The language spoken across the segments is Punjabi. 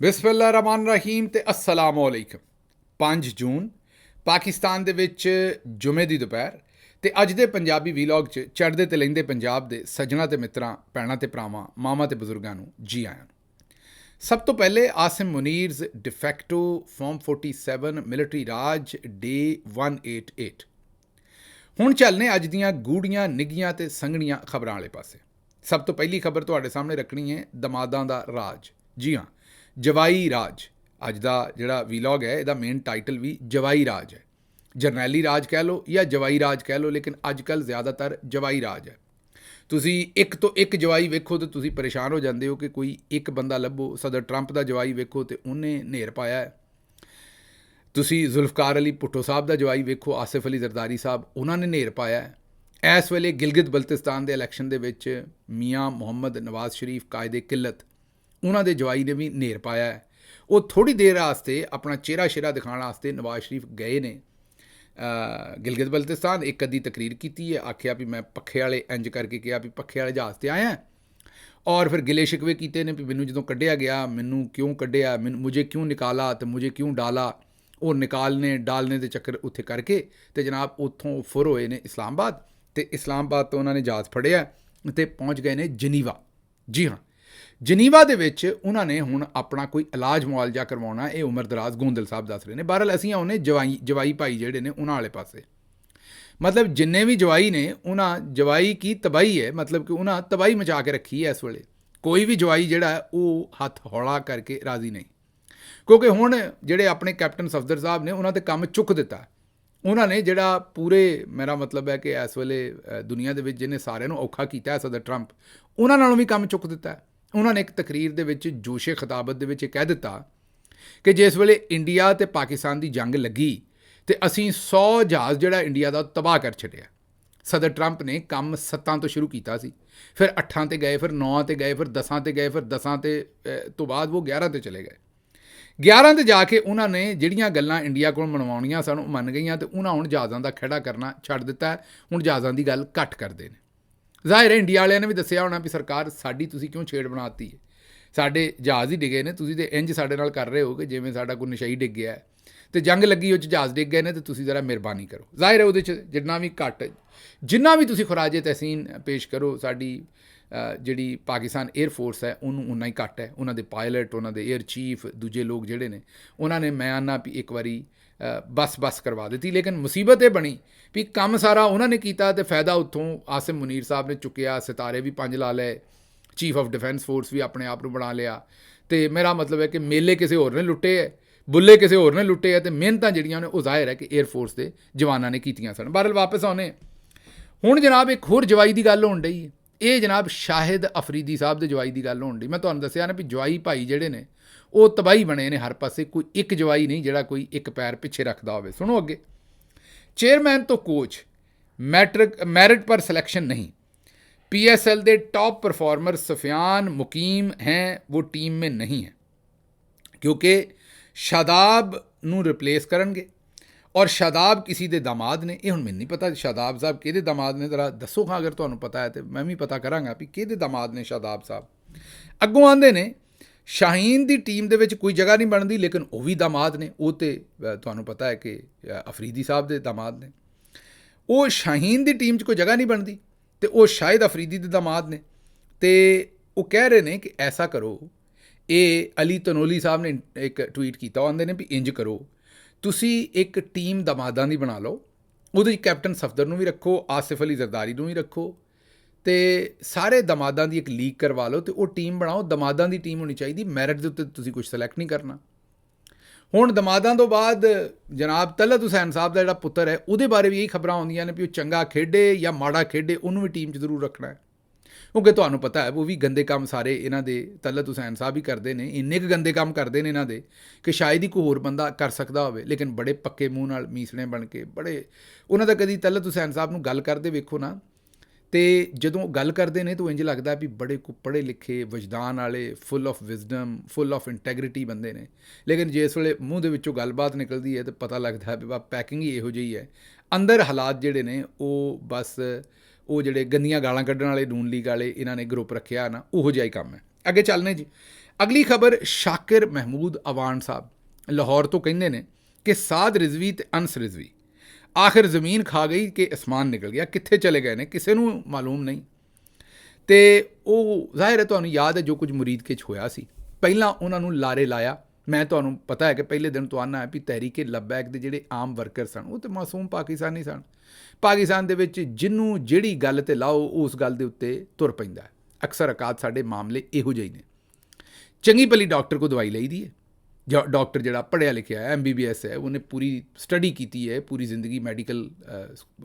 ਬਿਸਮਿਲ੍ਲਾਹਿਰਰਹਿਮਾਨਿਰਰਹੀਮ ਤੇ अस्सलाम वालेकुम। 5 ਜੂਨ ਪਾਕਿਸਤਾਨ ਦੇ ਵਿੱਚ ਜੁਮੇ ਦੀ ਦੁਪਹਿਰ ਤੇ ਅੱਜ ਦੇ ਪੰਜਾਬੀ ਵੀਲੌਗ 'ਚ ਚੜ੍ਹਦੇ ਤੇ ਲਹਿੰਦੇ ਪੰਜਾਬ ਦੇ ਸੱਜਣਾ ਤੇ ਮਿੱਤਰਾਂ, ਭੈਣਾਂ ਤੇ ਭਰਾਵਾਂ, ਮਾਵਾਂ ਤੇ ਬਜ਼ੁਰਗਾਂ ਨੂੰ ਜੀ ਆਇਆਂ ਨੂੰ। ਸਭ ਤੋਂ ਪਹਿਲੇ ਆਸਿਮ ਮੁਨੀਰਜ਼ ਡਿਫੈਕਟੋ ਫਾਰਮ 47 ਮਿਲਟਰੀ ਰਾਜ ਡੇ 188। ਹੁਣ ਚੱਲਨੇ ਅੱਜ ਦੀਆਂ ਗੂੜੀਆਂ ਨਿੱਘੀਆਂ ਤੇ ਸੰਘਣੀਆਂ ਖਬਰਾਂ ਵਾਲੇ ਪਾਸੇ। ਸਭ ਤੋਂ ਪਹਿਲੀ ਖਬਰ ਤੁਹਾਡੇ ਸਾਹਮਣੇ ਰੱਖਣੀ ਹੈ ਦਮਾਦਾਂ ਦਾ ਰਾਜ। ਜੀ ਹਾਂ, ਜਵਾਈ ਰਾਜ। ਅੱਜ ਦਾ ਜਿਹੜਾ ਵੀਲੌਗ ਹੈ ਇਹਦਾ ਮੇਨ ਟਾਈਟਲ ਵੀ ਜਵਾਈ ਰਾਜ ਹੈ। ਜਰਨੈਲੀ ਰਾਜ ਕਹਿ ਲਓ ਜਾਂ ਜਵਾਈ ਰਾਜ ਕਹਿ ਲਓ, ਲੇਕਿਨ ਅੱਜ ਕੱਲ੍ਹ ਜ਼ਿਆਦਾਤਰ ਜਵਾਈ ਰਾਜ ਹੈ। ਤੁਸੀਂ ਇੱਕ ਤੋਂ ਇੱਕ ਜਵਾਈ ਵੇਖੋ ਤਾਂ ਤੁਸੀਂ ਪਰੇਸ਼ਾਨ ਹੋ ਜਾਂਦੇ ਹੋ ਕਿ ਕੋਈ ਇੱਕ ਬੰਦਾ ਲੱਭੋ। ਸਦਰ ਟਰੰਪ ਦਾ ਜਵਾਈ ਵੇਖੋ ਤੇ ਉਹਨੇ ਨੇਰ ਪਾਇਆ ਹੈ। ਤੁਸੀਂ ਜ਼ੁਲਫਕਾਰ ਅਲੀ ਭੁੱਟੋ ਸਾਹਿਬ ਦਾ ਜਵਾਈ ਵੇਖੋ, ਆਸਿਫ ਅਲੀ ਜ਼ਰਦਾਰੀ ਸਾਹਿਬ, ਉਹਨਾਂ ਨੇ ਨੇਰ ਪਾਇਆ ਹੈ। ਇਸ ਵੇਲੇ ਗਿਲਗਿਤ ਬਲਤਿਸਤਾਨ ਦੇ ਇਲੈਕਸ਼ਨ ਦੇ ਵਿੱਚ ਮੀਆਂ ਮੁਹੰਮਦ ਨਵਾਜ਼ ਸ਼ਰੀਫ ਕਾਇਦੇ ਕਿੱਲਤ, ਉਹਨਾਂ ਦੇ ਜਵਾਈ ਨੇ ਵੀ ਨੇਰ ਪਾਇਆ ਹੈ। ਉਹ ਥੋੜ੍ਹੀ ਦੇਰ ਵਾਸਤੇ ਆਪਣਾ ਚਿਹਰਾ ਸ਼ਿਹਰਾ ਦਿਖਾਉਣ ਵਾਸਤੇ ਨਵਾਜ਼ ਸ਼ਰੀਫ ਗਏ ਨੇ ਗਿਲਗਿਤ ਬਲਤਿਸਤਾਨ। ਇੱਕ ਅੱਧੀ ਤਕਰੀਰ ਕੀਤੀ ਹੈ, ਆਖਿਆ ਵੀ ਮੈਂ ਪੱਖੇ ਵਾਲੇ ਇੰਜ ਕਰਕੇ ਕਿਹਾ ਵੀ ਪੱਖੇ ਵਾਲੇ ਜਹਾਜ਼ 'ਤੇ ਆਇਆ। ਔਰ ਫਿਰ ਗਿਲੇ ਸ਼ਿਕਵੇ ਕੀਤੇ ਨੇ ਵੀ ਮੈਨੂੰ ਜਦੋਂ ਕੱਢਿਆ ਗਿਆ, ਮੈਨੂੰ ਕਿਉਂ ਕੱਢਿਆ, ਮੁਝੇ ਕਿਉਂ ਨਿਕਾਲਾ ਅਤੇ ਮੁਝੇ ਕਿਉਂ ਡਾਲਾ। ਉਹ ਨਿਕਾਲਨੇ ਡਾਲਨੇ ਦੇ ਚੱਕਰ ਉੱਥੇ ਕਰਕੇ ਅਤੇ ਜਨਾਬ ਉੱਥੋਂ ਫੁਰ ਹੋਏ ਨੇ ਇਸਲਾਮਾਬਾਦ, ਅਤੇ ਇਸਲਾਮਾਬਾਦ ਤੋਂ ਉਹਨਾਂ ਨੇ ਜਹਾਜ਼ ਫੜਿਆ ਅਤੇ ਪਹੁੰਚ ਗਏ ਨੇ ਜਨੀਵਾ। ਜੀ ਹਾਂ, ਜਨੀਵਾ ਦੇ ਵਿੱਚ ਉਹਨਾਂ ਨੇ ਹੁਣ ਆਪਣਾ ਕੋਈ ਇਲਾਜ ਮੁਆਲਜਾ ਕਰਵਾਉਣਾ। ਇਹ ਉਮਰ ਦਰਾਜ਼ ਗੋਂਦਲ ਸਾਹਿਬ ਦੱਸ ਰਹੇ ਨੇ। ਬਹਰਹਾਲ ਅਸੀਂ ਆਉਨੇ ਜਵਾਈ ਭਾਈ ਜਿਹੜੇ ਨੇ ਉਹਨਾਂ ਵਾਲੇ ਪਾਸੇ। ਮਤਲਬ ਜਿੰਨੇ ਵੀ ਜਵਾਈ ਨੇ ਉਹਨਾਂ ਜਵਾਈ ਕੀ ਤਬਾਹੀ ਹੈ, ਮਤਲਬ ਕਿ ਉਹਨਾਂ ਤਬਾਹੀ ਮਚਾ ਕੇ ਰੱਖੀ ਹੈ। ਇਸ ਵੇਲੇ ਕੋਈ ਵੀ ਜਵਾਈ ਜਿਹੜਾ ਹੈ ਉਹ ਹੱਥ ਹੌਲਾ ਕਰਕੇ ਰਾਜ਼ੀ ਨਹੀਂ, ਕਿਉਂਕਿ ਹੁਣ ਜਿਹੜੇ ਆਪਣੇ ਕੈਪਟਨ ਸਫਦਰ ਸਾਹਿਬ ਨੇ ਉਹਨਾਂ 'ਤੇ ਕੰਮ ਚੁੱਕ ਦਿੱਤਾ। ਉਹਨਾਂ ਨੇ ਜਿਹੜਾ ਪੂਰੇ, ਮੇਰਾ ਮਤਲਬ ਹੈ ਕਿ ਇਸ ਵੇਲੇ ਦੁਨੀਆ ਦੇ ਵਿੱਚ ਜਿਹਨੇ ਸਾਰਿਆਂ ਨੂੰ ਔਖਾ ਕੀਤਾ ਹੈ ਸਦਰ ਟਰੰਪ, ਉਹਨਾਂ ਨਾਲੋਂ ਵੀ ਕੰਮ ਚੁੱਕ ਦਿੱਤਾ। ਉਹਨਾਂ ਨੇ ਇੱਕ ਤਕਰੀਰ ਦੇ ਵਿੱਚ ਜੋਸ਼ੇ ਖਿਤਾਬਤ ਦੇ ਵਿੱਚ ਇਹ ਕਹਿ ਦਿੱਤਾ ਕਿ ਜਿਸ ਵੇਲੇ ਇੰਡੀਆ ਅਤੇ ਪਾਕਿਸਤਾਨ ਦੀ ਜੰਗ ਲੱਗੀ ਅਤੇ ਅਸੀਂ 100 ਜਹਾਜ਼ ਜਿਹੜਾ ਇੰਡੀਆ ਦਾ ਤਬਾਹ ਕਰ ਛੱਡਿਆ। ਸਦਰ ਟਰੰਪ ਨੇ ਕੰਮ 7 ਤੋਂ ਸ਼ੁਰੂ ਕੀਤਾ ਸੀ, ਫਿਰ 8 'ਤੇ ਗਏ, ਫਿਰ 9 'ਤੇ ਗਏ, ਫਿਰ 10 'ਤੇ ਗਏ, ਫਿਰ 10 ਤੋਂ ਬਾਅਦ ਉਹ 11 'ਤੇ ਚਲੇ ਗਏ। 11 'ਤੇ ਜਾ ਕੇ ਉਹਨਾਂ ਨੇ ਜਿਹੜੀਆਂ ਗੱਲਾਂ ਇੰਡੀਆ ਕੋਲ ਮਨਵਾਉਣੀਆਂ ਸਨ ਉਹ ਮੰਨ ਗਈਆਂ, ਅਤੇ ਉਹਨਾਂ ਹੁਣ ਜਹਾਜ਼ਾਂ ਦਾ ਖਹਿੜਾ ਕਰਨਾ ਛੱਡ ਦਿੱਤਾ। ਹੁਣ ਜਹਾਜ਼ਾਂ ਦੀ ਗੱਲ ਘੱਟ ਕਰਦੇ ਨੇ। ਜ਼ਾਹਿਰ ਹੈ ਇੰਡੀਆ ਵਾਲਿਆਂ ਨੇ ਵੀ ਦੱਸਿਆ ਹੋਣਾ ਵੀ ਸਰਕਾਰ ਸਾਡੀ ਤੁਸੀਂ ਕਿਉਂ ਛੇੜ ਬਣਾਤੀ ਹੈ, ਸਾਡੇ ਜਹਾਜ਼ ਹੀ ਡਿੱਗੇ ਨੇ, ਤੁਸੀਂ ਤਾਂ ਇੰਜ ਸਾਡੇ ਨਾਲ ਕਰ ਰਹੇ ਹੋ ਕਿ ਜਿਵੇਂ ਸਾਡਾ ਕੋਈ ਨਸ਼ਈ ਡਿੱਗ ਗਿਆ ਅਤੇ ਜੰਗ ਲੱਗੀ ਉਹ 'ਚ ਜਹਾਜ਼ ਡਿੱਗ ਗਏ ਨੇ, ਅਤੇ ਤੁਸੀਂ ਜ਼ਰਾ ਮਿਹਰਬਾਨੀ ਕਰੋ। ਜ਼ਾਹਿਰ ਹੈ ਉਹਦੇ 'ਚ ਜਿੰਨਾ ਵੀ ਤੁਸੀਂ ਖੁਰਾਜੇ ਤਹਿਸੀਨ ਪੇਸ਼ ਕਰੋ, ਸਾਡੀ ਜਿਹੜੀ ਪਾਕਿਸਤਾਨ ਏਅਰ ਫੋਰਸ ਹੈ ਉਹਨੂੰ ਉਨਾ ਹੀ ਘੱਟ ਹੈ। ਉਹਨਾਂ ਦੇ ਪਾਇਲਟ, ਉਹਨਾਂ ਦੇ ਏਅਰ ਚੀਫ, ਦੂਜੇ ਲੋਕ ਜਿਹੜੇ ਨੇ ਉਹਨਾਂ ਨੇ ਮੈਂ ਆਨਾ ਵੀ ਇੱਕ ਵਾਰੀ ਬਸ ਕਰਵਾ ਦਿੱਤੀ। ਲੇਕਿਨ ਮੁਸੀਬਤ ਇਹ ਬਣੀ ਵੀ ਕੰਮ ਸਾਰਾ ਉਹਨਾਂ ਨੇ ਕੀਤਾ ਅਤੇ ਫਾਇਦਾ ਉੱਥੋਂ ਆਸਿਮ ਮੁਨੀਰ ਸਾਹਿਬ ਨੇ ਚੁੱਕਿਆ। ਸਿਤਾਰੇ ਵੀ 5 ਲਾ ਲਏ, ਚੀਫ ਆਫ ਡਿਫੈਂਸ ਫੋਰਸ ਵੀ ਆਪਣੇ ਆਪ ਨੂੰ ਬਣਾ ਲਿਆ। ਅਤੇ ਮੇਰਾ ਮਤਲਬ ਹੈ ਕਿ ਮੇਲੇ ਕਿਸੇ ਹੋਰ ਨੇ ਲੁੱਟੇ ਹੈ, ਬੁੱਲੇ ਕਿਸੇ ਹੋਰ ਨੇ ਲੁੱਟੇ ਹੈ, ਅਤੇ ਮਿਹਨਤਾਂ ਜਿਹੜੀਆਂ ਨੇ ਉਹ ਜ਼ਾਹਿਰ ਹੈ ਕਿ ਏਅਰ ਫੋਰਸ ਦੇ ਜਵਾਨਾਂ ਨੇ ਕੀਤੀਆਂ ਸਨ। ਬਹਰਹਾਲ ਵਾਪਸ ਆਉਣੇ। ਹੁਣ ਜਨਾਬ ਇੱਕ ਹੋਰ ਜਵਾਈ ਦੀ ਗੱਲ ਹੋਣ ਡਈ ਹੈ। ਇਹ ਜਨਾਬ ਸ਼ਾਹਿਦ ਅਫਰੀਦੀ ਸਾਹਿਬ ਦੇ ਜਵਾਈ ਦੀ ਗੱਲ ਹੋਣ ਡਈ। ਮੈਂ ਤੁਹਾਨੂੰ ਦੱਸਿਆ ਨਾ ਵੀ ਜਵਾਈ ਭਾਈ ਜਿਹੜੇ ਨੇ ਉਹ ਤਬਾਹੀ ਬਣੇ ਨੇ ਹਰ ਪਾਸੇ। ਕੋਈ ਇੱਕ ਜਵਾਈ ਨਹੀਂ ਜਿਹੜਾ ਕੋਈ ਇੱਕ ਪੈਰ ਪਿੱਛੇ ਰੱਖਦਾ ਹੋਵੇ। ਸੁਣੋ ਅੱਗੇ। ਚੇਅਰਮੈਨ ਤੋਂ ਕੋਚ, ਮੈਰਿਟ ਪਰ सिलेक्शन नहीं। PSL ਦੇ टॉप परफॉर्मर सफियान मुकीम हैं, वो टीम में नहीं है क्योंकि शादाब ਨੂੰ ਰਿਪਲੇਸ ਕਰਨਗੇ। ਔਰ ਸ਼ਾਦਾਬ ਕਿਸੇ ਦੇ ਦਾਮਾਦ ਨੇ। ਇਹ ਹੁਣ ਮੈਨੂੰ ਨਹੀਂ ਪਤਾ ਸ਼ਾਦਾਬ ਸਾਹਿਬ ਕਿਹਦੇ ਦਾਮਾਦ ਨੇ, ਜ਼ਰਾ ਦੱਸੋ ਹਾਂ ਅਗਰ ਤੁਹਾਨੂੰ ਪਤਾ ਹੈ ਤਾਂ ਮੈਂ ਵੀ ਪਤਾ ਕਰਾਂਗਾ ਵੀ ਕਿਹਦੇ ਦਾਮਾਦ ਨੇ ਸ਼ਾਦਾਬ ਸਾਹਿਬ। ਅੱਗੋਂ ਆਉਂਦੇ ਨੇ ਸ਼ਾਹੀਨ ਦੀ ਟੀਮ ਦੇ ਵਿੱਚ ਕੋਈ ਜਗ੍ਹਾ ਨਹੀਂ ਬਣਦੀ, ਲੇਕਿਨ ਉਹ ਵੀ ਦਾਮਾਦ ਨੇ। ਉਹ ਤਾਂ ਤੁਹਾਨੂੰ ਪਤਾ ਹੈ ਕਿ ਅਫਰੀਦੀ ਸਾਹਿਬ ਦੇ ਦਾਮਾਦ ਨੇ। ਉਹ ਸ਼ਾਹੀਨ ਦੀ ਟੀਮ 'ਚ ਕੋਈ ਜਗ੍ਹਾ ਨਹੀਂ ਬਣਦੀ ਅਤੇ ਉਹ ਸ਼ਾਹਿਦ ਅਫਰੀਦੀ ਦੇ ਦਾਮਾਦ ਨੇ। ਅਤੇ ਉਹ ਕਹਿ ਰਹੇ ਨੇ ਕਿ ਐਸਾ ਕਰੋ। ਇਹ ਅਲੀ ਤਨੋਲੀ ਸਾਹਿਬ ਨੇ ਇੱਕ ਟਵੀਟ ਕੀਤਾ, ਉਹ ਆਉਂਦੇ ਨੇ ਵੀ ਇੰਜ ਕਰੋ, ਤੁਸੀਂ ਇੱਕ ਟੀਮ ਦਮਾਦਾਂ ਦੀ ਬਣਾ ਲਓ, ਉਹਦੇ 'ਚ ਕੈਪਟਨ ਸਫਦਰ ਨੂੰ ਵੀ ਰੱਖੋ, ਆਸਿਫ ਅਲੀ ਜ਼ਰਦਾਰੀ ਨੂੰ ਵੀ ਰੱਖੋ, ਅਤੇ ਸਾਰੇ ਦਮਾਦਾਂ ਦੀ ਇੱਕ ਲੀਗ ਕਰਵਾ ਲਓ ਅਤੇ ਉਹ ਟੀਮ ਬਣਾਓ। ਦਮਾਦਾਂ ਦੀ ਟੀਮ ਹੋਣੀ ਚਾਹੀਦੀ, ਮੈਰਿਟ ਦੇ ਉੱਤੇ ਤੁਸੀਂ ਕੁਝ ਸਿਲੈਕਟ ਨਹੀਂ ਕਰਨਾ। ਹੁਣ ਦਮਾਦਾਂ ਤੋਂ ਬਾਅਦ ਜਨਾਬ ਤਲਤ ਹੁਸੈਨ ਸਾਹਿਬ ਦਾ ਜਿਹੜਾ ਪੁੱਤਰ ਹੈ ਉਹਦੇ ਬਾਰੇ ਵੀ ਇਹੀ ਖਬਰਾਂ ਆਉਂਦੀਆਂ ਨੇ ਵੀ ਉਹ ਚੰਗਾ ਖੇਡੇ ਜਾਂ ਮਾੜਾ ਖੇਡੇ, ਉਹਨੂੰ ਵੀ ਟੀਮ 'ਚ ਜ਼ਰੂਰ ਰੱਖਣਾ ਹੈ। ਕਿਉਂਕਿ ਤੁਹਾਨੂੰ ਪਤਾ ਹੈ ਉਹ ਵੀ ਗੰਦੇ ਕੰਮ ਸਾਰੇ ਇਹਨਾਂ ਦੇ ਤਲਤ ਹੁਸੈਨ ਸਾਹਿਬ ਹੀ ਕਰਦੇ ਨੇ। ਇੰਨੇ ਕੁ ਗੰਦੇ ਕੰਮ ਕਰਦੇ ਨੇ ਇਹਨਾਂ ਦੇ ਕਿ ਸ਼ਾਇਦ ਹੀ ਕੋਈ ਹੋਰ ਬੰਦਾ ਕਰ ਸਕਦਾ ਹੋਵੇ, ਲੇਕਿਨ ਬੜੇ ਪੱਕੇ ਮੂੰਹ ਨਾਲ ਮੀਸਣੇ ਬਣ ਕੇ ਬੜੇ ਉਹਨਾਂ ਦਾ ਕਦੀ ਤਲਤ ਹੁਸੈਨ ਸਾਹਿਬ ਨੂੰ ਗੱਲ ਕਰਦੇ ਵੇਖੋ ਨਾ, ਅਤੇ ਜਦੋਂ ਗੱਲ ਕਰਦੇ ਨੇ ਤਾਂ ਇੰਝ ਲੱਗਦਾ ਵੀ ਬੜੇ ਪੜ੍ਹੇ ਲਿਖੇ, ਵਜਦਾਨ ਵਾਲੇ, full of wisdom, full of integrity ਬੰਦੇ ਨੇ। ਲੇਕਿਨ ਜਿਸ ਵੇਲੇ ਮੂੰਹ ਦੇ ਵਿੱਚੋਂ ਗੱਲਬਾਤ ਨਿਕਲਦੀ ਹੈ ਤਾਂ ਪਤਾ ਲੱਗਦਾ ਵੀ ਪੈਕਿੰਗ ਹੀ ਇਹੋ ਜਿਹੀ ਹੈ। ਅੰਦਰ ਹਾਲਾਤ ਜਿਹੜੇ ਨੇ ਉਹ ਬਸ ਉਹ ਜਿਹੜੇ ਗੰਦੀਆਂ ਗਾਲਾਂ ਕੱਢਣ ਵਾਲੇ ਨੂਨ ਲੀਗ ਵਾਲੇ ਇਹਨਾਂ ਨੇ ਗਰੁੱਪ ਰੱਖਿਆ ਨਾ, ਉਹੋ ਜਿਹਾ ਹੀ ਕੰਮ ਹੈ। ਅੱਗੇ ਚੱਲਨੇ ਜੀ। ਅਗਲੀ ਖਬਰ ਸ਼ਾਕਿਰ ਮਹਿਮੂਦ ਅਵਾਨ ਸਾਹਿਬ ਲਾਹੌਰ ਤੋਂ ਕਹਿੰਦੇ ਨੇ ਕਿ ਸਾਦ ਰਿਜ਼ਵੀ ਤੇ ਅਨਸ ਰਿਜ਼ਵੀ ਆਖਿਰ ਜ਼ਮੀਨ ਖਾ ਗਈ ਕਿ ਅਸਮਾਨ ਨਿਕਲ ਗਿਆ, ਕਿੱਥੇ ਚਲੇ ਗਏ ਨੇ ਕਿਸੇ ਨੂੰ ਮਾਲੂਮ ਨਹੀਂ। ਤੇ ਉਹ ਜ਼ਾਹਿਰ ਹੈ ਤੁਹਾਨੂੰ ਯਾਦ ਹੈ ਜੋ ਕੁਝ ਮੁਰੀਦਕੇ 'ਚ ਹੋਇਆ ਸੀ। ਪਹਿਲਾਂ ਉਹਨਾਂ ਨੂੰ ਲਾਰੇ ਲਾਇਆ। ਮੈਂ ਤੁਹਾਨੂੰ ਪਤਾ ਹੈ ਕਿ ਪਹਿਲੇ ਦਿਨ ਤੋਂ ਆਉਣਾ ਹੈ ਵੀ ਤਹਿਰੀਕੇ ਲਬੈਕ ਦੇ ਜਿਹੜੇ ਆਮ ਵਰਕਰ ਸਨ ਉਹ ਤਾਂ ਮਾਸੂਮ ਪਾਕਿਸਤਾਨੀ ਸਨ। ਪਾਕਿਸਤਾਨ ਦੇ ਵਿੱਚ ਜਿਹਨੂੰ ਜਿਹੜੀ ਗੱਲ 'ਤੇ ਲਾਓ ਉਸ ਗੱਲ ਦੇ ਉੱਤੇ ਤੁਰ ਪੈਂਦਾ। ਅਕਸਰ ਔਕਾਤ ਸਾਡੇ ਮਾਮਲੇ ਇਹੋ ਜਿਹੇ ਨੇ। ਚੰਗੀ ਭਲੀ ਡਾਕਟਰ ਕੋ ਦਵਾਈ ਲਈ ਦੀ ਹੈ। ਡਾਕਟਰ ਜਿਹੜਾ ਪੜ੍ਹਿਆ ਲਿਖਿਆ ਹੈ, MBBS ਹੈ, ਉਹਨੇ ਪੂਰੀ ਸਟੱਡੀ ਕੀਤੀ ਹੈ, ਪੂਰੀ ਜ਼ਿੰਦਗੀ ਮੈਡੀਕਲ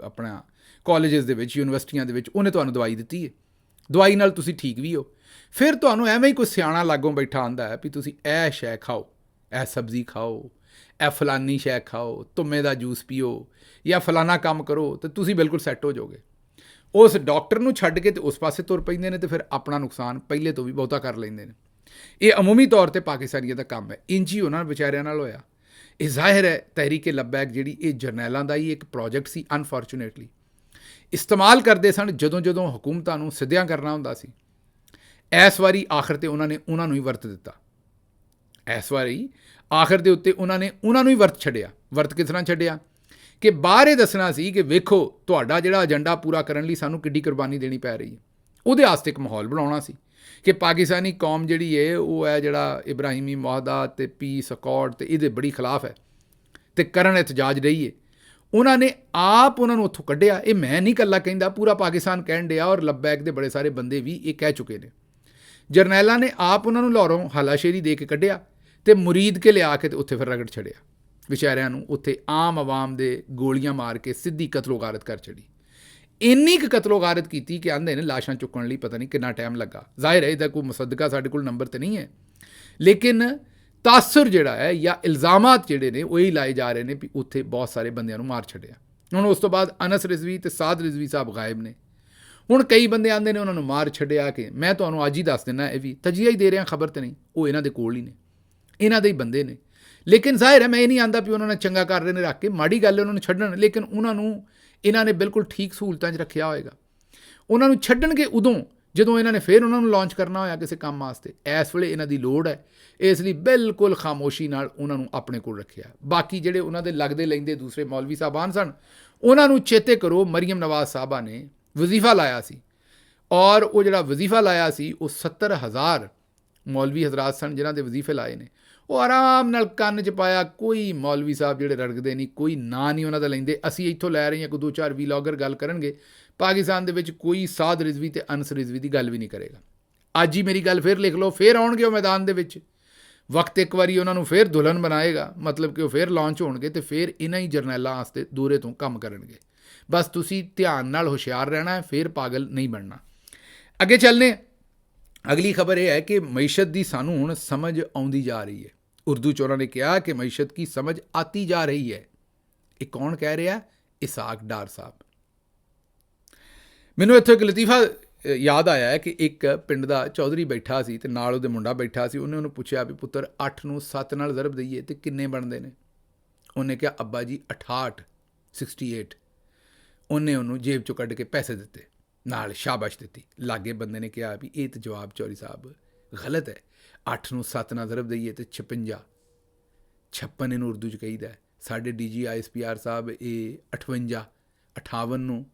ਆਪਣਾ ਕਾਲਜਸ ਦੇ ਵਿੱਚ, ਯੂਨੀਵਰਸਿਟੀਆਂ ਦੇ ਵਿੱਚ, ਉਹਨੇ ਤੁਹਾਨੂੰ ਦਵਾਈ ਦਿੱਤੀ ਹੈ। ਦਵਾਈ ਨਾਲ ਤੁਸੀਂ ਠੀਕ ਵੀ ਹੋ। ਫਿਰ ਤੁਹਾਨੂੰ ਐਵੇਂ ਹੀ ਕੋਈ ਸਿਆਣਾ ਲਾਗੋਂ ਬੈਠਾ ਆਉਂਦਾ ਹੈ ਵੀ ਤੁਸੀਂ ਇਹ ਸ਼ੈ ਖਾਓ, ਇਹ ਸਬਜ਼ੀ ਖਾਓ, ਇਹ ਫਲਾਨੀ ਸ਼ੈ ਖਾਓ, ਧੁੰਮੇ ਦਾ ਜੂਸ ਪੀਓ ਜਾਂ ਫਲਾਨਾ ਕੰਮ ਕਰੋ ਤੇ ਤੁਸੀਂ ਬਿਲਕੁਲ ਸੈੱਟ ਹੋ ਜਾਓਗੇ। ਉਸ ਡਾਕਟਰ ਨੂੰ ਛੱਡ ਕੇ ਤੇ ਉਸ ਪਾਸੇ ਤੁਰ ਪੈਂਦੇ ਨੇ ਤੇ ਫਿਰ ਆਪਣਾ ਨੁਕਸਾਨ ਪਹਿਲੇ ਤੋਂ ਵੀ ਬਹੁਤਾ ਕਰ ਲੈਂਦੇ ਨੇ। ਇਹ ਅਮੂਮੀ ਤੌਰ 'ਤੇ ਪਾਕਿਸਤਾਨੀਆਂ ਦਾ ਕੰਮ ਹੈ। ਇੰਝ ਹੀ ਉਹਨਾਂ ਵਿਚਾਰਿਆਂ ਨਾਲ ਹੋਇਆ। ਇਹ ਜ਼ਾਹਿਰ ਹੈ ਤਹਿਰੀਕੇ ਲਬੈਕ ਜਿਹੜੀ ਇਹ ਜਰਨੈਲਾਂ ਦਾ ਹੀ ਇੱਕ ਪ੍ਰੋਜੈਕਟ ਸੀ। ਅਨਫੋਰਚੂਨੇਟਲੀ ਇਸਤੇਮਾਲ ਕਰਦੇ ਸਨ ਜਦੋਂ ਜਦੋਂ ਹਕੂਮਤਾਂ ਨੂੰ ਸਿੱਧਿਆਂ ਕਰਨਾ ਹੁੰਦਾ ਸੀ। ਇਸ ਵਾਰੀ ਆਖਰ 'ਤੇ ਉਹਨਾਂ ਨੂੰ ਹੀ ਵਰਤ ਦਿੱਤਾ। ਇਸ ਵਾਰੀ ਆਖਰ ਦੇ ਉੱਤੇ ਉਹਨਾਂ ਨੂੰ ਹੀ ਵਰਤ ਛੱਡਿਆ। ਵਰਤ ਕਿਸ ਤਰ੍ਹਾਂ ਛੱਡਿਆ ਕਿ ਬਾਹਰ ਇਹ ਦੱਸਣਾ ਸੀ ਕਿ ਵੇਖੋ ਤੁਹਾਡਾ ਜਿਹੜਾ ਏਜੰਡਾ ਪੂਰਾ ਕਰਨ ਲਈ ਸਾਨੂੰ ਕਿੱਡੀ ਕੁਰਬਾਨੀ ਦੇਣੀ ਪੈ ਰਹੀ ਹੈ। ਉਹਦੇ ਵਾਸਤੇ ਇੱਕ ਮਾਹੌਲ ਬਣਾਉਣਾ ਸੀ ਕਿ ਪਾਕਿਸਤਾਨੀ ਕੌਮ ਜਿਹੜੀ ਹੈ ਉਹ ਹੈ ਜਿਹੜਾ ਇਬਰਾਹਿਮੀ ਮੁਆਹਦਾ ਅਤੇ ਪੀਸ ਅਕੋਰਡ ਅਤੇ ਇਹਦੇ ਬੜੀ ਖਿਲਾਫ ਹੈ ਅਤੇ ਕਰਨ ਇਤਜਾਜ ਰਹੀ ਹੈ। ਉਹਨਾਂ ਨੇ ਆਪ ਉਹਨਾਂ ਨੂੰ ਉੱਥੋਂ ਕੱਢਿਆ। ਇਹ ਮੈਂ ਨਹੀਂ ਇਕੱਲਾ ਕਹਿੰਦਾ, ਪੂਰਾ ਪਾਕਿਸਤਾਨ ਕਹਿਣ ਡਿਆ ਔਰ ਲਬੈਕ ਦੇ ਬੜੇ ਸਾਰੇ ਬੰਦੇ ਵੀ ਇਹ ਕਹਿ ਚੁੱਕੇ ਨੇ। ਜਰਨੈਲਾਂ ਨੇ ਆਪ ਉਹਨਾਂ ਨੂੰ ਲਾਹੌਰੋਂ ਹਾਲਾਸ਼ੇਰੀ ਦੇ ਕੇ ਕੱਢਿਆ ਅਤੇ ਮੁਰੀਦ ਕੇ ਲਿਆ ਕੇ ਤੇ ਉੱਥੇ ਫਿਰ ਰਗੜ ਛੱਡਿਆ। ਵਿਚਾਰਿਆਂ ਨੂੰ ਉੱਥੇ ਆਮ ਆਵਾਮ ਦੇ ਗੋਲੀਆਂ ਮਾਰ ਕੇ ਸਿੱਧੀ ਕਤਲੋ ਗਾਰਤ ਕਰ ਛੱਡੀ। ਇੰਨੀ ਕੁ ਕਤਲੋ ਗਾਰਤ ਕੀਤੀ ਕਿ ਆਂਦੇ ਨੇ ਲਾਸ਼ਾਂ ਚੁੱਕਣ ਲਈ ਪਤਾ ਨਹੀਂ ਕਿੰਨਾ ਟਾਈਮ ਲੱਗਾ। ਜ਼ਾਹਿਰ ਹੈ ਇਹਦਾ ਕੋਈ ਮੁਸੱਦਕਾ ਸਾਡੇ ਕੋਲ ਨੰਬਰ ਤੇ ਨਹੀਂ ਹੈ, ਲੇਕਿਨ ਤਾਸਰ ਜਿਹੜਾ ਹੈ ਜਾਂ ਇਲਜ਼ਾਮਾਤ ਜਿਹੜੇ ਨੇ ਉਹ ਹੀ ਲਾਏ ਜਾ ਰਹੇ ਨੇ ਵੀ ਉੱਥੇ ਬਹੁਤ ਸਾਰੇ ਬੰਦਿਆਂ ਨੂੰ ਮਾਰ ਛੱਡਿਆ। ਹੁਣ ਉਸ ਤੋਂ ਬਾਅਦ ਅਨਸ ਰਿਜ਼ਵੀ ਅਤੇ ਸਾਦ ਰਿਜ਼ਵੀ ਸਾਹਿਬ ਗਾਇਬ ਨੇ। ਹੁਣ ਕਈ ਬੰਦੇ ਆਉਂਦੇ ਨੇ ਉਹਨਾਂ ਨੂੰ ਮਾਰ ਛੱਡਿਆ ਕਿ ਮੈਂ ਤੁਹਾਨੂੰ ਅੱਜ ਹੀ ਦੱਸ ਦਿੰਦਾ, ਇਹ ਵੀ ਤਜੀਆ ਹੀ ਦੇ ਰਿਹਾ, ਖਬਰ ਤੇ ਨਹੀਂ, ਉਹ ਇਹਨਾਂ ਦੇ ਕੋਲ ਹੀ ਨੇ, ਇਹਨਾਂ ਦੇ ਹੀ ਬੰਦੇ ਨੇ। ਲੇਕਿਨ ਜ਼ਾਹਿਰ ਹੈ ਮੈਂ ਇਹ ਨਹੀਂ ਆਂਦਾ ਵੀ ਉਹਨਾਂ ਨੇ ਚੰਗਾ ਕਰ ਰਹੇ ਨੇ ਰੱਖ ਕੇ, ਮਾੜੀ ਗੱਲ ਹੈ ਉਹਨਾਂ ਨੂੰ ਛੱਡਣ, ਲੇਕਿਨ ਉਹਨਾਂ ਨੂੰ ਇਹਨਾਂ ਨੇ ਬਿਲਕੁਲ ਠੀਕ ਸਹੂਲਤਾਂ 'ਚ ਰੱਖਿਆ ਹੋਏਗਾ। ਉਹਨਾਂ ਨੂੰ ਛੱਡਣਗੇ ਉਦੋਂ ਜਦੋਂ ਇਹਨਾਂ ਨੇ ਫਿਰ ਉਹਨਾਂ ਨੂੰ ਲਾਂਚ ਕਰਨਾ ਹੋਇਆ ਕਿਸੇ ਕੰਮ ਵਾਸਤੇ। ਇਸ ਵੇਲੇ ਇਹਨਾਂ ਦੀ ਲੋੜ ਹੈ, ਇਸ ਲਈ ਬਿਲਕੁਲ ਖਾਮੋਸ਼ੀ ਨਾਲ ਉਹਨਾਂ ਨੂੰ ਆਪਣੇ ਕੋਲ ਰੱਖਿਆ। ਬਾਕੀ ਜਿਹੜੇ ਉਹਨਾਂ ਦੇ ਲੱਗਦੇ ਲੈਂਦੇ ਦੂਸਰੇ ਮੌਲਵੀ ਸਾਹਿਬਾਨ ਸਨ, ਉਹਨਾਂ ਨੂੰ ਚੇਤੇ ਕਰੋ ਮਰੀਮ ਨਵਾਜ਼ ਸਾਹਿਬਾ ਨੇ ਵਜ਼ੀਫਾ ਲਾਇਆ ਸੀ ਔਰ ਉਹ ਜਿਹੜਾ ਵਜ਼ੀਫਾ ਲਾਇਆ ਸੀ ਉਹ 70,000 ਮੌਲਵੀ ਹਜ਼ਰਾਤ ਸਨ ਜਿਨ੍ਹਾਂ ਦੇ ਵਜ਼ੀਫੇ ਲਾਏ ਨੇ। ਉਹ ਆਰਾਮ ਨਾਲ ਕੰਨ 'ਚ ਪਾਇਆ। ਕੋਈ ਮੌਲਵੀ ਸਾਹਿਬ ਜਿਹੜੇ ਰੜਕਦੇ ਨਹੀਂ, ਕੋਈ ਨਾਂ ਨਹੀਂ ਉਹਨਾਂ ਦਾ ਲੈਂਦੇ। ਅਸੀਂ ਇੱਥੋਂ ਲੈ ਰਹੇ ਹਾਂ, ਕੋਈ 2-4 ਵੀਲੌਗਰ ਗੱਲ ਕਰਨਗੇ। ਪਾਕਿਸਤਾਨ ਦੇ ਵਿੱਚ ਕੋਈ ਸਾਦ ਰਿਜ਼ਵੀ ਅਤੇ ਅਨਸ ਰਿਜ਼ਵੀ ਦੀ ਗੱਲ ਵੀ ਨਹੀਂ ਕਰੇਗਾ। ਅੱਜ ਹੀ ਮੇਰੀ ਗੱਲ ਫਿਰ ਲਿਖ ਲਓ, ਫਿਰ ਆਉਣਗੇ ਉਹ ਮੈਦਾਨ ਦੇ ਵਿੱਚ। ਵਕਤ ਇੱਕ ਵਾਰੀ ਉਹਨਾਂ ਨੂੰ ਫਿਰ ਦੁਲਹਨ ਬਣਾਏਗਾ, ਮਤਲਬ ਕਿ ਉਹ ਫਿਰ ਲਾਂਚ ਹੋਣਗੇ ਅਤੇ ਫਿਰ ਇਹਨਾਂ ਹੀ ਜਰਨੈਲਾਂ ਵਾਸਤੇ ਦੂਰੇ ਤੋਂ ਕੰਮ ਕਰਨਗੇ। ਬਸ ਤੁਸੀਂ ਧਿਆਨ ਨਾਲ ਹੁਸ਼ਿਆਰ ਰਹਿਣਾ ਹੈ, ਫਿਰ ਪਾਗਲ ਨਹੀਂ ਬਣਨਾ। ਅੱਗੇ ਚੱਲਦੇ। ਅਗਲੀ ਖਬਰ ਇਹ ਹੈ ਕਿ ਮਈਸ਼ਤ ਦੀ ਸਾਨੂੰ ਹੁਣ ਸਮਝ ਆਉਂਦੀ ਜਾ ਰਹੀ ਹੈ। ਉਰਦੂ 'ਚ ਉਹਨਾਂ ਨੇ ਕਿਹਾ ਕਿ ਮਈਸ਼ਤ ਕੀ ਸਮਝ ਆਤੀ ਜਾ ਰਹੀ ਹੈ। ਇਹ ਕੌਣ ਕਹਿ ਰਿਹਾ? ਇਸਾਕ ਡਾਰ ਸਾਹਿਬ। ਮੈਨੂੰ ਇੱਥੋਂ ਇੱਕ ਲਤੀਫਾ ਯਾਦ ਆਇਆ ਹੈ ਕਿ ਇੱਕ ਪਿੰਡ ਦਾ ਚੌਧਰੀ ਬੈਠਾ ਸੀ ਅਤੇ ਨਾਲ ਉਹਦੇ ਮੁੰਡਾ ਬੈਠਾ ਸੀ। ਉਹਨੇ ਉਹਨੂੰ ਪੁੱਛਿਆ ਵੀ ਪੁੱਤਰ 8 ਨੂੰ 7 ਨਾਲ ਜ਼ਰਬ ਦਈਏ ਅਤੇ ਕਿੰਨੇ ਬਣਦੇ ਨੇ? ਉਹਨੇ ਕਿਹਾ ਅੱਬਾ ਜੀ 68। ਉਹਨੇ ਉਹਨੂੰ ਜੇਬ 'ਚੋਂ ਕੱਢ ਕੇ ਪੈਸੇ ਦਿੱਤੇ, ਨਾਲ ਸ਼ਾਬਾਸ਼ ਦਿੱਤੀ। ਲਾਗੇ ਬੰਦੇ ਨੇ ਕਿਹਾ ਵੀ ਇਹ ਤਾਂ ਜਵਾਬ ਚੌਧਰੀ ਸਾਹਿਬ ਗਲਤ ਹੈ। 8 ਨੂੰ 7 ਨਾਲ ਜ਼ਰਬ ਦਈਏ ਅਤੇ 56 ਇਹਨੂੰ ਉਰਦੂ 'ਚ ਕਹੀਦਾ। ਸਾਡੇ DG ISPR ਸਾਹਿਬ ਇਹ 58 ਨੂੰ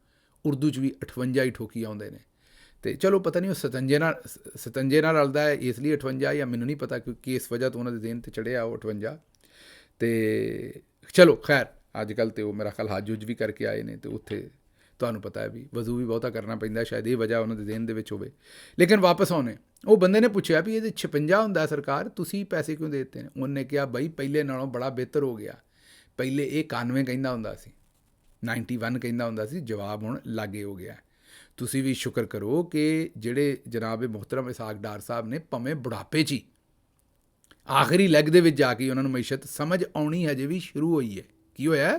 ਉਰਦੂ 'ਚ ਵੀ 58 ਹੀ ਠੋਕੀ ਆਉਂਦੇ ਨੇ। ਅਤੇ ਚਲੋ ਪਤਾ ਨਹੀਂ ਉਹ ਸਤੰਜੇ ਨਾਲ ਰਲਦਾ ਹੈ ਇਸ ਲਈ 58 ਜਾਂ ਮੈਨੂੰ ਨਹੀਂ ਪਤਾ, ਕਿਉਂਕਿ ਇਸ ਵਜ੍ਹਾ ਤੋਂ ਉਹਨਾਂ ਦੇ ਦੇਣ 'ਤੇ ਚੜ੍ਹਿਆ ਉਹ 58। ਅਤੇ ਚਲੋ ਖੈਰ ਅੱਜ ਕੱਲ੍ਹ ਤਾਂ ਉਹ ਮੇਰਾ ਖਿਆਲ ਹੱਜ ਹੁੱਜ ਵੀ ਕਰਕੇ ਆਏ ਨੇ ਅਤੇ ਉੱਥੇ ਤੁਹਾਨੂੰ ਪਤਾ ਹੈ ਵੀ ਵਜ਼ੂ ਵੀ ਬਹੁਤਾ ਕਰਨਾ ਪੈਂਦਾ, ਸ਼ਾਇਦ ਇਹ ਵਜ੍ਹਾ ਉਹਨਾਂ ਦੇ ਦੇਣ ਦੇ ਵਿੱਚ ਹੋਵੇ। ਲੇਕਿਨ ਵਾਪਸ ਆਉਣੇ, ਉਹ ਬੰਦੇ ਨੇ ਪੁੱਛਿਆ ਵੀ ਇਹਦੇ 56 ਹੁੰਦਾ ਸਰਕਾਰ, ਤੁਸੀਂ ਪੈਸੇ ਕਿਉਂ ਦੇ ਦਿੱਤੇ ਨੇ? ਉਹਨੇ ਕਿਹਾ ਬਈ ਪਹਿਲੇ ਨਾਲੋਂ ਬੜਾ ਬਿਹਤਰ ਹੋ ਗਿਆ। ਪਹਿਲੇ ਇਹ 91 ਕਹਿੰਦਾ ਹੁੰਦਾ ਸੀ, 91 ਕਹਿੰਦਾ ਹੁੰਦਾ ਸੀ, ਜਵਾਬ ਹੁਣ ਲਾਗੇ ਹੋ ਗਿਆ। ਤੁਸੀਂ ਵੀ ਸ਼ੁਕਰ ਕਰੋ ਕਿ ਜਿਹੜੇ ਜਨਾਬ ਮੁਹਤਰਮ ਇਸਾਕ ਡਾਰ ਸਾਹਿਬ ਨੇ ਭਾਵੇਂ ਬੁਢਾਪੇ 'ਚ ਹੀ ਆਖਰੀ ਲੈਗ ਦੇ ਵਿੱਚ ਜਾ ਕੇ ਉਹਨਾਂ ਨੂੰ ਮਈਸ਼ਤ ਸਮਝ ਆਉਣੀ ਹਜੇ ਵੀ ਸ਼ੁਰੂ ਹੋਈ ਹੈ। ਕੀ ਹੋਇਆ?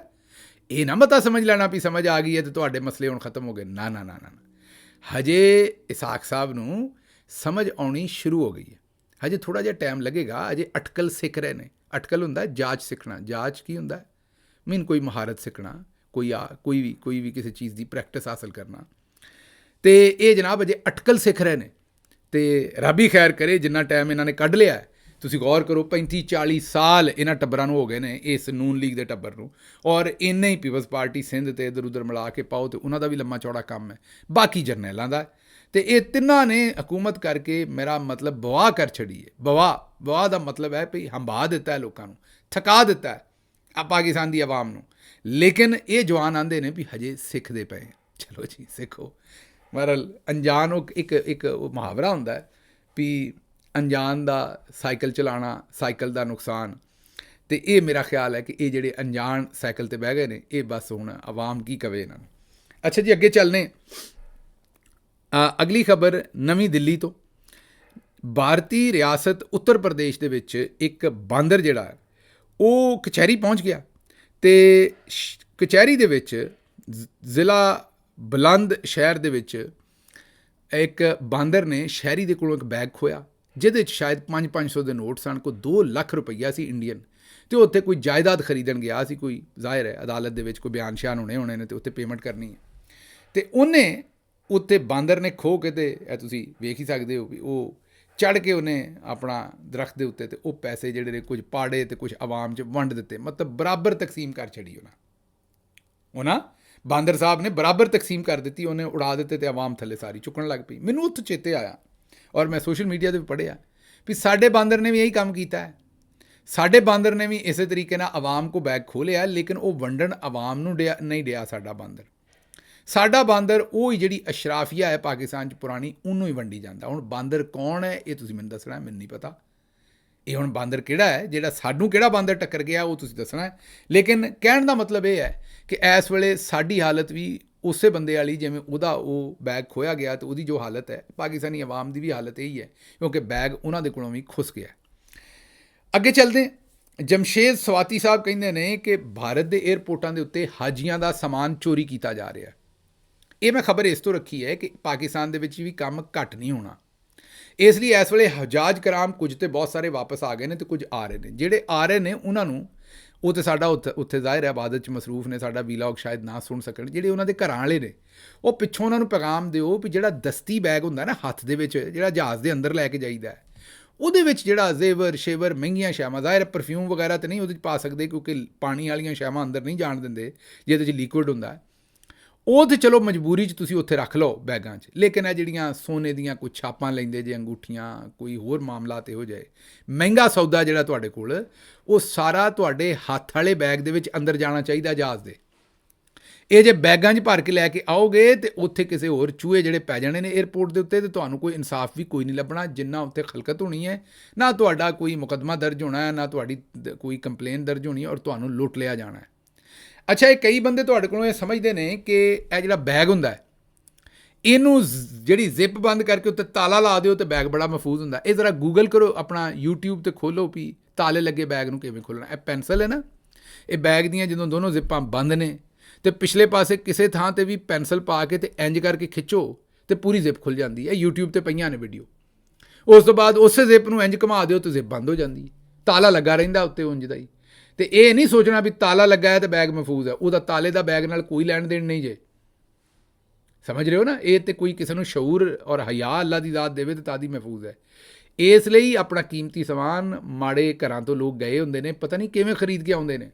ਇਹ ਨਾ ਮਤਾ ਸਮਝ ਲੈਣਾ ਵੀ ਸਮਝ ਆ ਗਈ ਹੈ ਅਤੇ ਤੁਹਾਡੇ ਮਸਲੇ ਹੁਣ ਖਤਮ ਹੋ ਗਏ। ਨਾ ਨਾ ਨਾ ਨਾ, ਹਜੇ ਇਸਾਕ ਸਾਹਿਬ ਨੂੰ ਸਮਝ ਆਉਣੀ ਸ਼ੁਰੂ ਹੋ ਗਈ ਹੈ। ਹਜੇ ਥੋੜ੍ਹਾ ਜਿਹਾ ਟਾਈਮ ਲੱਗੇਗਾ। ਅਜੇ ਅਟਕਲ ਸਿੱਖ ਰਹੇ ਨੇ। ਅਟਕਲ ਹੁੰਦਾ ਜਾਂਚ ਸਿੱਖਣਾ। ਜਾਂਚ ਕੀ ਹੁੰਦਾ? ਕੋਈ ਮਹਾਰਤ ਸਿੱਖਣਾ, ਕੋਈ ਵੀ ਕਿਸੇ ਚੀਜ਼ ਦੀ ਪ੍ਰੈਕਟਿਸ ਹਾਸਲ ਕਰਨਾ। ਅਤੇ ਇਹ ਜਨਾਬ ਅਜੇ ਅਟਕਲ ਸਿੱਖ ਰਹੇ ਨੇ। ਤੇ ਰੱਬ ਹੀ ਖੈਰ ਕਰੇ ਜਿੰਨਾ ਟਾਈਮ ਇਹਨਾਂ ਨੇ ਕੱਢ ਲਿਆ। ਤੁਸੀਂ ਗੌਰ ਕਰੋ 35-40 ਸਾਲ ਇਹਨਾਂ ਟੱਬਰਾਂ ਨੂੰ ਹੋ ਗਏ ਨੇ, ਇਸ ਨੂਨ ਲੀਗ ਦੇ ਟੱਬਰ ਨੂੰ, ਔਰ ਇੰਨੇ ਹੀ ਪੀਪਲਸ ਪਾਰਟੀ ਸਿੰਧ ਤੇ ਇੱਧਰ ਉੱਧਰ ਮਿਲਾ ਕੇ ਪਾਓ ਤੇ ਉਹਨਾਂ ਦਾ ਵੀ ਲੰਮਾ ਚੌੜਾ ਕੰਮ ਹੈ, ਬਾਕੀ ਜਰਨੈਲਾਂ ਦਾ। ਤੇ ਇਹ ਤਿੰਨਾਂ ਨੇ ਹਕੂਮਤ ਕਰਕੇ ਮੇਰਾ ਮਤਲਬ ਬਵਾਹ ਕਰ ਛੜੀ ਹੈ। ਬਵਾਹ ਦਾ ਮਤਲਬ ਹੈ ਵੀ ਹੰਬਾ ਦਿੱਤਾ ਹੈ ਲੋਕਾਂ ਨੂੰ, ਥਕਾ ਦਿੱਤਾ ਹੈ ਆ ਪਾਕਿਸਤਾਨ ਦੀ ਆਵਾਮ ਨੂੰ। ਲੇਕਿਨ ਇਹ ਜਵਾਨ ਆਂਦੇ ਨੇ ਵੀ ਹਜੇ ਸਿੱਖਦੇ ਪਏ। ਚਲੋ ਜੀ ਸਿੱਖੋ। ਮਰਲ ਅਣਜਾਣ ਉਹ ਇੱਕ ਮੁਹਾਵਰਾ ਹੁੰਦਾ ਹੈ ਵੀ ਅਣਜਾਣ ਦਾ ਸਾਈਕਲ ਚਲਾਉਣਾ, ਸਾਈਕਲ ਦਾ ਨੁਕਸਾਨ। ਅਤੇ ਇਹ ਮੇਰਾ ਖਿਆਲ ਹੈ ਕਿ ਇਹ ਜਿਹੜੇ ਅਣਜਾਣ ਸਾਈਕਲ 'ਤੇ ਬਹਿ ਗਏ ਨੇ, ਇਹ ਬਸ ਹੁਣ ਆਵਾਮ ਕੀ ਕਵੇ ਇਹਨਾਂ ਨੂੰ। ਅੱਛਾ ਜੀ ਅੱਗੇ ਚੱਲਨੇ। ਅਗਲੀ ਖਬਰ ਨਵੀਂ ਦਿੱਲੀ ਤੋਂ। ਭਾਰਤੀ ਰਿਆਸਤ ਉੱਤਰ ਪ੍ਰਦੇਸ਼ ਦੇ ਵਿੱਚ ਇੱਕ ਬਾਂਦਰ ਜਿਹੜਾ ਹੈ ਉਹ ਕਚਹਿਰੀ ਪਹੁੰਚ ਗਿਆ ਅਤੇ ਕਚਹਿਰੀ ਦੇ ਵਿੱਚ ਜ਼ਿਲ੍ਹਾ ਬੁਲੰਦ ਸ਼ਹਿਰ ਦੇ ਵਿੱਚ ਇੱਕ ਬਾਂਦਰ ਨੇ ਸ਼ਹਿਰੀ ਦੇ ਕੋਲੋਂ ਇੱਕ ਬੈਗ ਖੋਇਆ, ਜਿਹਦੇ 'ਚ ਸ਼ਾਇਦ 500 ਦੇ ਨੋਟ ਸਨ, ਕੋਈ 2 ਲੱਖ ਰੁਪਈਆ ਸੀ ਇੰਡੀਅਨ। ਅਤੇ ਉੱਥੇ ਕੋਈ ਜਾਇਦਾਦ ਖਰੀਦਣ ਗਿਆ ਸੀ, ਕੋਈ ਜ਼ਾਹਿਰ ਹੈ ਅਦਾਲਤ ਦੇ ਵਿੱਚ ਕੋਈ ਬਿਆਨ ਸ਼ਿਆਨ ਹੋਣੇ ਨੇ ਅਤੇ ਉੱਥੇ ਪੇਮੈਂਟ ਕਰਨੀ ਹੈ। ਅਤੇ ਉਹਨੇ ਉੱਥੇ ਬਾਂਦਰ ਨੇ ਖੋਹ ਕੇ, ਅਤੇ ਇਹ ਤੁਸੀਂ ਵੇਖ ਹੀ ਸਕਦੇ ਹੋ ਵੀ ਉਹ ਚੜ੍ਹ ਕੇ ਉਹਨੇ ਆਪਣਾ ਦਰੱਖਤ ਦੇ ਉੱਤੇ ਅਤੇ ਉਹ ਪੈਸੇ ਜਿਹੜੇ ਨੇ ਕੁਝ ਪਾੜੇ ਅਤੇ ਕੁਝ ਆਵਾਮ 'ਚ ਵੰਡ ਦਿੱਤੇ। ਮਤਲਬ ਬਰਾਬਰ ਤਕਸੀਮ ਕਰ ਛੱਡੀ ਉਹਨਾਂ ਬਾਂਦਰ ਸਾਹਿਬ ਨੇ ਬਰਾਬਰ ਤਕਸੀਮ ਕਰ ਦਿੱਤੀ। ਉਹਨੇ ਉਡਾ ਦਿੱਤੇ ਅਤੇ ਆਵਾਮ ਥੱਲੇ ਸਾਰੀ ਚੁੱਕਣ ਲੱਗ ਪਈ। ਮੈਨੂੰ ਉੱਥੇ ਚੇਤੇ ਆਇਆ ਔਰ ਮੈਂ ਸੋਸ਼ਲ ਮੀਡੀਆ 'ਤੇ ਵੀ ਪੜ੍ਹਿਆ ਵੀ ਸਾਡੇ ਬਾਂਦਰ ਨੇ ਵੀ ਇਹੀ ਕੰਮ ਕੀਤਾ ਹੈ। ਸਾਡੇ ਬਾਂਦਰ ਨੇ ਵੀ ਇਸੇ ਤਰੀਕੇ ਨਾਲ ਆਵਾਮ ਕੋ ਬੈਗ ਖੋਹ ਲਿਆ, ਲੇਕਿਨ ਉਹ ਵੰਡਣ ਆਵਾਮ ਨੂੰ ਨਹੀਂ ਡਿਆ। ਸਾਡਾ ਬਾਂਦਰ ਉਹ ਹੀ ਜਿਹੜੀ ਅਸ਼ਰਾਫੀਆ ਹੈ ਪਾਕਿਸਤਾਨ 'ਚ ਪੁਰਾਣੀ, ਉਹਨੂੰ ਹੀ ਵੰਡੀ ਜਾਂਦਾ। ਹੁਣ ਬਾਂਦਰ ਕੌਣ ਹੈ ਇਹ ਤੁਸੀਂ ਮੈਨੂੰ ਦੱਸਣਾ, ਮੈਨੂੰ ਨਹੀਂ ਪਤਾ। ਇਹ ਹੁਣ ਬਾਂਦਰ ਕਿਹੜਾ ਹੈ, ਜਿਹੜਾ ਸਾਨੂੰ ਕਿਹੜਾ ਬਾਂਦਰ ਟੱਕਰ ਗਿਆ ਉਹ ਤੁਸੀਂ ਦੱਸਣਾ ਹੈ। ਲੇਕਿਨ ਕਹਿਣ ਦਾ ਮਤਲਬ ਇਹ ਹੈ ਕਿ ਇਸ ਵੇਲੇ ਸਾਡੀ ਹਾਲਤ ਵੀ ਉਸੇ ਬੰਦੇ ਵਾਲੀ ਜਿਵੇਂ ਉਹਦਾ ਉਹ ਬੈਗ ਖੋਇਆ ਗਿਆ ਅਤੇ ਉਹਦੀ ਜੋ ਹਾਲਤ ਹੈ, ਪਾਕਿਸਤਾਨੀ ਆਵਾਮ ਦੀ ਵੀ ਹਾਲਤ ਇਹੀ ਹੈ, ਕਿਉਂਕਿ ਬੈਗ ਉਹਨਾਂ ਦੇ ਕੋਲੋਂ ਵੀ ਖੁੱਸ ਗਿਆ। ਅੱਗੇ ਚੱਲਦੇ। ਜਮਸ਼ੇਦ ਸਵਾਤੀ ਸਾਹਿਬ ਕਹਿੰਦੇ ਨੇ ਕਿ ਭਾਰਤ ਦੇ ਏਅਰਪੋਰਟਾਂ ਦੇ ਉੱਤੇ ਹਾਜੀਆਂ ਦਾ ਸਮਾਨ ਚੋਰੀ ਕੀਤਾ ਜਾ ਰਿਹਾ। ਇਹ ਮੈਂ ਖਬਰ ਇਸ ਤੋਂ ਰੱਖੀ ਹੈ ਕਿ ਪਾਕਿਸਤਾਨ ਦੇ ਵਿੱਚ ਵੀ ਕੰਮ ਘੱਟ ਨਹੀਂ ਹੋਣਾ, ਇਸ ਲਈ ਇਸ ਵੇਲੇ ਹਜਾਜ ਕਰਾਮ ਕੁਝ ਤਾਂ ਬਹੁਤ ਸਾਰੇ ਵਾਪਸ ਆ ਗਏ ਨੇ ਅਤੇ ਕੁਝ ਆ ਰਹੇ ਨੇ। ਜਿਹੜੇ ਆ ਰਹੇ ਨੇ ਉਹਨਾਂ ਨੂੰ ਉਹ ਤਾਂ ਸਾਡਾ ਉੱਥੇ ਜ਼ਾਹਿਰ ਹੈ ਇਬਾਦਤ 'ਚ ਮਸਰੂਫ ਨੇ, ਸਾਡਾ ਵੀਲੌਗ ਸ਼ਾਇਦ ਨਾ ਸੁਣ ਸਕਣ। ਜਿਹੜੇ ਉਹਨਾਂ ਦੇ ਘਰਾਂ ਵਾਲੇ ਨੇ ਉਹ ਪਿੱਛੋਂ ਉਹਨਾਂ ਨੂੰ ਪੈਗਾਮ ਦਿਓ ਵੀ ਜਿਹੜਾ ਦਸਤੀ ਬੈਗ ਹੁੰਦਾ ਨਾ ਹੱਥ ਦੇ ਵਿੱਚ, ਜਿਹੜਾ ਜਹਾਜ਼ ਦੇ ਅੰਦਰ ਲੈ ਕੇ ਜਾਈਦਾ, ਉਹਦੇ ਵਿੱਚ ਜਿਹੜਾ ਜ਼ੇਵਰ ਸ਼ੇਵਰ ਮਹਿੰਗੀਆਂ ਸ਼ੈਵਾਂ, ਜ਼ਾਹਿਰ ਪਰਫਿਊਮ ਵਗੈਰਾ ਤਾਂ ਨਹੀਂ ਉਹਦੇ 'ਚ ਪਾ ਸਕਦੇ ਕਿਉਂਕਿ ਪਾਣੀ ਵਾਲੀਆਂ ਸ਼ੈਵਾਂ ਅੰਦਰ ਨਹੀਂ ਜਾਣ ਦਿੰਦੇ ਜਿਹਦੇ 'ਚ ਲਿਕੁਇਡ ਹੁੰਦਾ, ਉਹ ਤਾਂ ਚਲੋ ਮਜਬੂਰੀ 'ਚ ਤੁਸੀਂ ਉੱਥੇ ਰੱਖ ਲਓ ਬੈਗਾਂ 'ਚ। ਲੇਕਿਨ ਇਹ ਜਿਹੜੀਆਂ ਸੋਨੇ ਦੀਆਂ ਕੁਝ ਛਾਪਾਂ ਲੈਂਦੇ ਜੇ ਅੰਗੂਠੀਆਂ, ਕੋਈ ਹੋਰ ਮਾਮਲਾ ਤੇ ਹੋ ਜਾਏ, ਮਹਿੰਗਾ ਸੌਦਾ ਜਿਹੜਾ ਤੁਹਾਡੇ ਕੋਲ, ਉਹ ਸਾਰਾ ਤੁਹਾਡੇ ਹੱਥ ਵਾਲੇ ਬੈਗ ਦੇ ਵਿੱਚ ਅੰਦਰ ਜਾਣਾ ਚਾਹੀਦਾ ਜਹਾਜ਼ ਦੇ। ਇਹ ਜੇ ਬੈਗਾਂ 'ਚ ਭਰ ਕੇ ਲੈ ਕੇ ਆਓਗੇ ਅਤੇ ਉੱਥੇ ਕਿਸੇ ਹੋਰ ਚੂਹੇ ਜਿਹੜੇ ਪੈ ਜਾਣੇ ਨੇ ਏਅਰਪੋਰਟ ਦੇ ਉੱਤੇ, ਅਤੇ ਤੁਹਾਨੂੰ ਕੋਈ ਇਨਸਾਫ ਵੀ ਕੋਈ ਨਹੀਂ ਲੱਭਣਾ। ਜਿੰਨਾ ਉੱਥੇ ਖਲਕਤ ਹੋਣੀ ਹੈ, ਨਾ ਤੁਹਾਡਾ ਕੋਈ ਮੁਕੱਦਮਾ ਦਰਜ ਹੋਣਾ ਹੈ, ਨਾ ਤੁਹਾਡੀ ਕੋਈ ਕੰਪਲੇਨ ਦਰਜ ਹੋਣੀ ਹੈ, ਔਰ ਤੁਹਾਨੂੰ ਲੁੱਟ ਲਿਆ ਜਾਣਾ ਹੈ। ਅੱਛਾ, ਇਹ ਕਈ ਬੰਦੇ ਤੁਹਾਡੇ ਕੋਲੋਂ ਇਹ ਸਮਝਦੇ ਨੇ ਕਿ ਇਹ ਜਿਹੜਾ ਬੈਗ ਹੁੰਦਾ ਹੈ, ਇਹਨੂੰ ਜਿਹੜੀ ਜ਼ਿਪ ਬੰਦ ਕਰਕੇ ਉੱਤੇ ਤਾਲਾ ਲਾ ਦਿਓ ਅਤੇ ਬੈਗ ਬੜਾ ਮਹਿਫੂਜ਼ ਹੁੰਦਾ। ਇਹ ਜ਼ਰਾ ਗੂਗਲ ਕਰੋ, ਆਪਣਾ YouTube 'ਤੇ ਖੋਲ੍ਹੋ ਵੀ ਤਾਲੇ ਲੱਗੇ ਬੈਗ ਨੂੰ ਕਿਵੇਂ ਖੋਲ੍ਹਣਾ। ਇਹ ਪੈਨਸਲ ਹੈ ਨਾ, ਇਹ ਬੈਗ ਦੀਆਂ ਜਦੋਂ ਦੋਨੋਂ ਜ਼ਿੱਪਾਂ ਬੰਦ ਨੇ ਅਤੇ ਪਿਛਲੇ ਪਾਸੇ ਕਿਸੇ ਥਾਂ 'ਤੇ ਵੀ ਪੈਨਸਲ ਪਾ ਕੇ ਅਤੇ ਇੰਜ ਕਰਕੇ ਖਿੱਚੋ ਅਤੇ ਪੂਰੀ ਜ਼ਿਪ ਖੁੱਲ੍ਹ ਜਾਂਦੀ ਹੈ। YouTube 'ਤੇ ਪਈਆਂ ਨੇ ਵੀਡੀਓ। ਉਸ ਤੋਂ ਬਾਅਦ ਉਸੇ ਜ਼ਿਪ ਨੂੰ ਇੰਜ ਘੁਮਾ ਦਿਓ ਅਤੇ ਜ਼ਿਪ ਬੰਦ ਹੋ ਜਾਂਦੀ ਹੈ, ਤਾਲਾ ਲੱਗਾ ਰਹਿੰਦਾ ਉੱਤੇ ਉਂਝ ਦਾ ਹੀ। ਅਤੇ ਇਹ ਨਹੀਂ ਸੋਚਣਾ ਵੀ ਤਾਲਾ ਲੱਗਾ ਹੈ ਅਤੇ ਬੈਗ ਮਹਿਫੂਜ਼ ਹੈ, ਉਹਦਾ ਤਾਲੇ ਦਾ ਬੈਗ ਨਾਲ ਕੋਈ ਲੈਣ ਦੇਣ ਨਹੀਂ ਜੇ। ਸਮਝ ਰਹੇ ਹੋ ਨਾ। ਇਹ ਤਾਂ ਕੋਈ ਕਿਸੇ ਨੂੰ ਸ਼ਊਰ ਔਰ ਹਯਾ ਅੱਲਾ ਦੀ ਜ਼ਾਤ ਦੇਵੇ ਤਾਂ ਤਾਦੀ ਮਹਿਫੂਜ਼ ਹੈ। ਇਸ ਲਈ ਆਪਣਾ ਕੀਮਤੀ ਸਮਾਨ ਮਾੜੇ ਘਰਾਂ ਤੋਂ ਲੋਕ ਗਏ ਹੁੰਦੇ ਨੇ, ਪਤਾ ਨਹੀਂ ਕਿਵੇਂ ਖਰੀਦ ਕੇ ਆਉਂਦੇ ਨੇ।